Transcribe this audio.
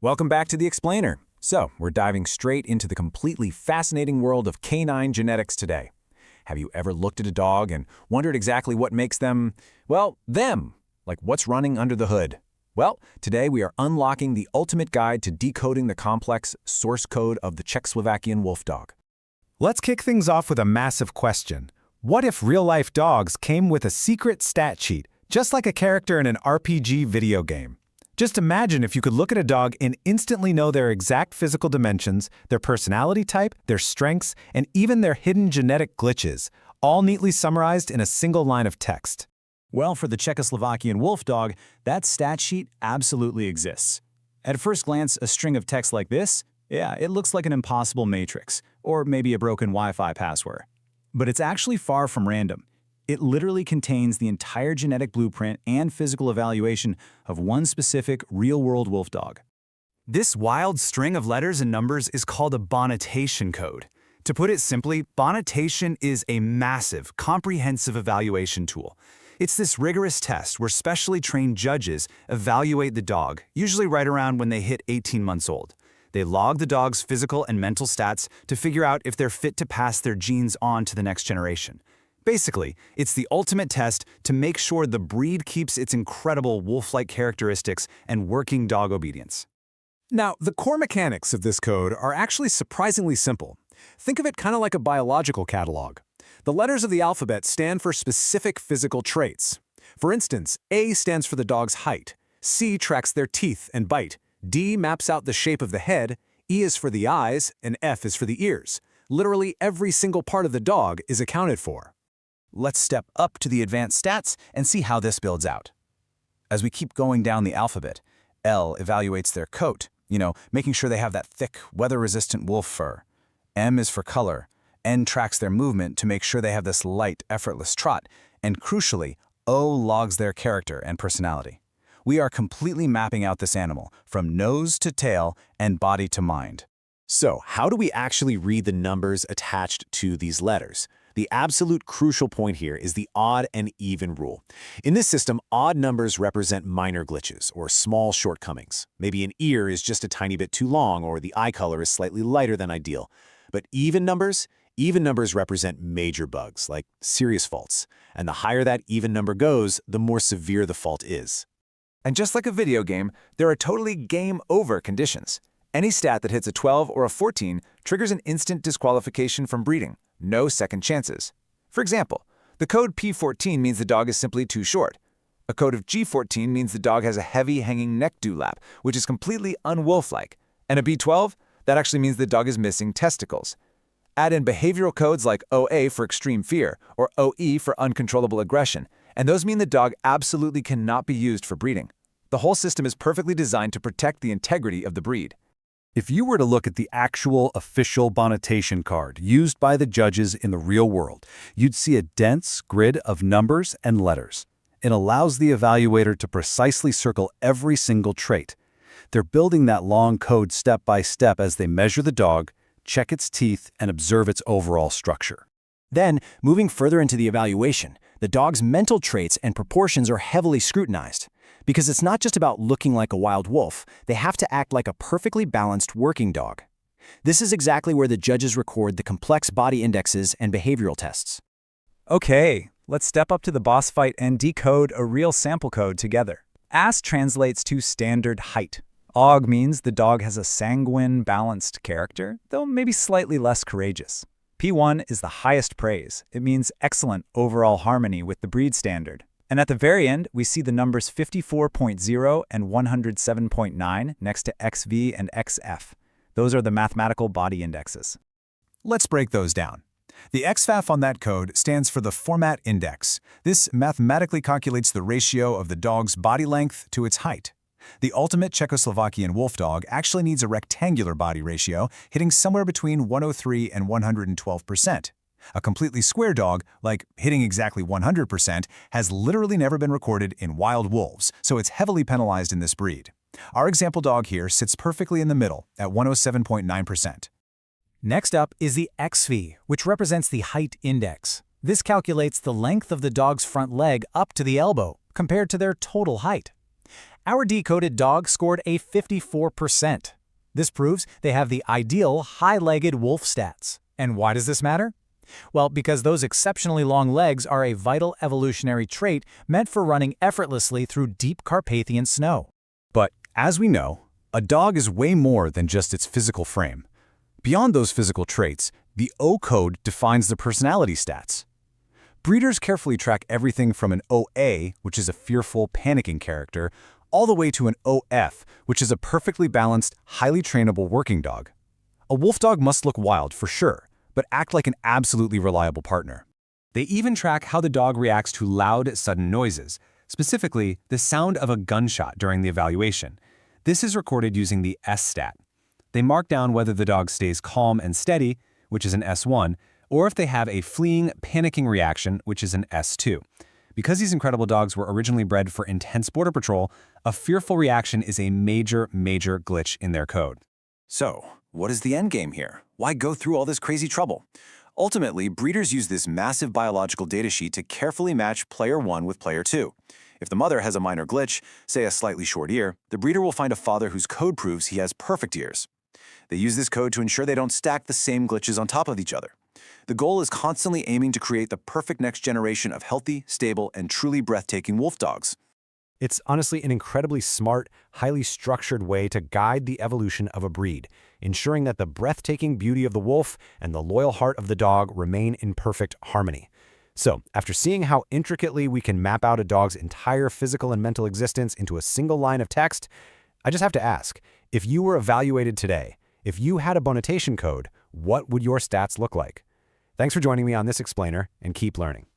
Welcome back to The Explainer. So, we're diving straight into the completely fascinating world of canine genetics today. Have you ever looked at a dog and wondered exactly what makes them, well, them? Like what's running under the hood? Well, today we are unlocking the ultimate guide to decoding the complex source code of the Czechoslovakian wolfdog. Let's kick things off with a massive question. What if real-life dogs came with a secret stat sheet, just like a character in an RPG video game? Just imagine if you could look at a dog and instantly know their exact physical dimensions, their personality type, their strengths, and even their hidden genetic glitches, all neatly summarized in a single line of text. Well, for the Czechoslovakian wolfdog, that stat sheet absolutely exists. At first glance, a string of text like this, yeah, it looks like an impossible matrix, or maybe a broken Wi-Fi password. But it's actually far from random. It literally contains the entire genetic blueprint and physical evaluation of one specific real-world wolfdog. This wild string of letters and numbers is called a Bonitation code. To put it simply, Bonitation is a massive, comprehensive evaluation tool. It's this rigorous test where specially trained judges evaluate the dog, usually right around when they hit 18 months old. They log the dog's physical and mental stats to figure out if they're fit to pass their genes on to the next generation. Basically, it's the ultimate test to make sure the breed keeps its incredible wolf-like characteristics and working dog obedience. Now, the core mechanics of this code are actually surprisingly simple. Think of it kind of like a biological catalog. The letters of the alphabet stand for specific physical traits. For instance, A stands for the dog's height, C tracks their teeth and bite, D maps out the shape of the head, E is for the eyes, and F is for the ears. Literally every single part of the dog is accounted for. Let's step up to the advanced stats and see how this builds out. As we keep going down the alphabet, L evaluates their coat, making sure they have that thick, weather-resistant wolf fur. M is for color. N tracks their movement to make sure they have this light, effortless trot. And crucially, O logs their character and personality. We are completely mapping out this animal, from nose to tail and body to mind. So, how do we actually read the numbers attached to these letters? The absolute crucial point here is the odd and even rule. In this system, odd numbers represent minor glitches or small shortcomings. Maybe an ear is just a tiny bit too long or the eye color is slightly lighter than ideal. But even numbers represent major bugs, like serious faults. And the higher that even number goes, the more severe the fault is. And just like a video game, there are totally game-over conditions. Any stat that hits a 12 or a 14 triggers an instant disqualification from breeding. No second chances. For example, the code P14 means the dog is simply too short. A code of G14 means the dog has a heavy hanging neck dewlap, which is completely unwolf-like. And a B12, that actually means the dog is missing testicles. Add in behavioral codes like OA for extreme fear or OE for uncontrollable aggression, and those mean the dog absolutely cannot be used for breeding. The whole system is perfectly designed to protect the integrity of the breed. If you were to look at the actual official Bonitation card used by the judges in the real world, you'd see a dense grid of numbers and letters. It allows the evaluator to precisely circle every single trait. They're building that long code step by step as they measure the dog, check its teeth, and observe its overall structure. Then, moving further into the evaluation, the dog's mental traits and proportions are heavily scrutinized. Because it's not just about looking like a wild wolf, they have to act like a perfectly balanced working dog. This is exactly where the judges record the complex body indexes and behavioral tests. Okay, let's step up to the boss fight and decode a real sample code together. AS translates to standard height. OG means the dog has a sanguine, balanced character, though maybe slightly less courageous. P1 is the highest praise. It means excellent overall harmony with the breed standard. And at the very end, we see the numbers 54.0 and 107.9 next to XV and XF. Those are the mathematical body indexes. Let's break those down. The XFAF on that code stands for the format index. This mathematically calculates the ratio of the dog's body length to its height. The ultimate Czechoslovakian wolfdog actually needs a rectangular body ratio, hitting somewhere between 103 and 112%. A completely square dog, like hitting exactly 100%, has literally never been recorded in wild wolves, so it's heavily penalized in this breed. Our example dog here sits perfectly in the middle at 107.9%. Next up is the XV, which represents the height index. This calculates the length of the dog's front leg up to the elbow, compared to their total height. Our decoded dog scored a 54%. This proves they have the ideal high-legged wolf stats. And why does this matter? Well, because those exceptionally long legs are a vital evolutionary trait meant for running effortlessly through deep Carpathian snow. But as we know, a dog is way more than just its physical frame. Beyond those physical traits, the O code defines the personality stats. Breeders carefully track everything from an OA, which is a fearful, panicking character, all the way to an OF, which is a perfectly balanced, highly trainable working dog. A wolf dog must look wild for sure, but act like an absolutely reliable partner. They even track how the dog reacts to loud, sudden noises, specifically the sound of a gunshot during the evaluation. This is recorded using the S stat. They mark down whether the dog stays calm and steady, which is an S1, or if they have a fleeing, panicking reaction, which is an S2. Because these incredible dogs were originally bred for intense border patrol, a fearful reaction is a major glitch in their code. So, what is the end game here? Why go through all this crazy trouble? Ultimately, breeders use this massive biological datasheet to carefully match player 1 with player 2. If the mother has a minor glitch, say a slightly short ear, the breeder will find a father whose code proves he has perfect ears. They use this code to ensure they don't stack the same glitches on top of each other. The goal is constantly aiming to create the perfect next generation of healthy, stable, and truly breathtaking wolf dogs. It's honestly an incredibly smart, highly structured way to guide the evolution of a breed, ensuring that the breathtaking beauty of the wolf and the loyal heart of the dog remain in perfect harmony. So, after seeing how intricately we can map out a dog's entire physical and mental existence into a single line of text, I just have to ask, if you were evaluated today, if you had a Bonitation code, what would your stats look like? Thanks for joining me on this explainer, and keep learning.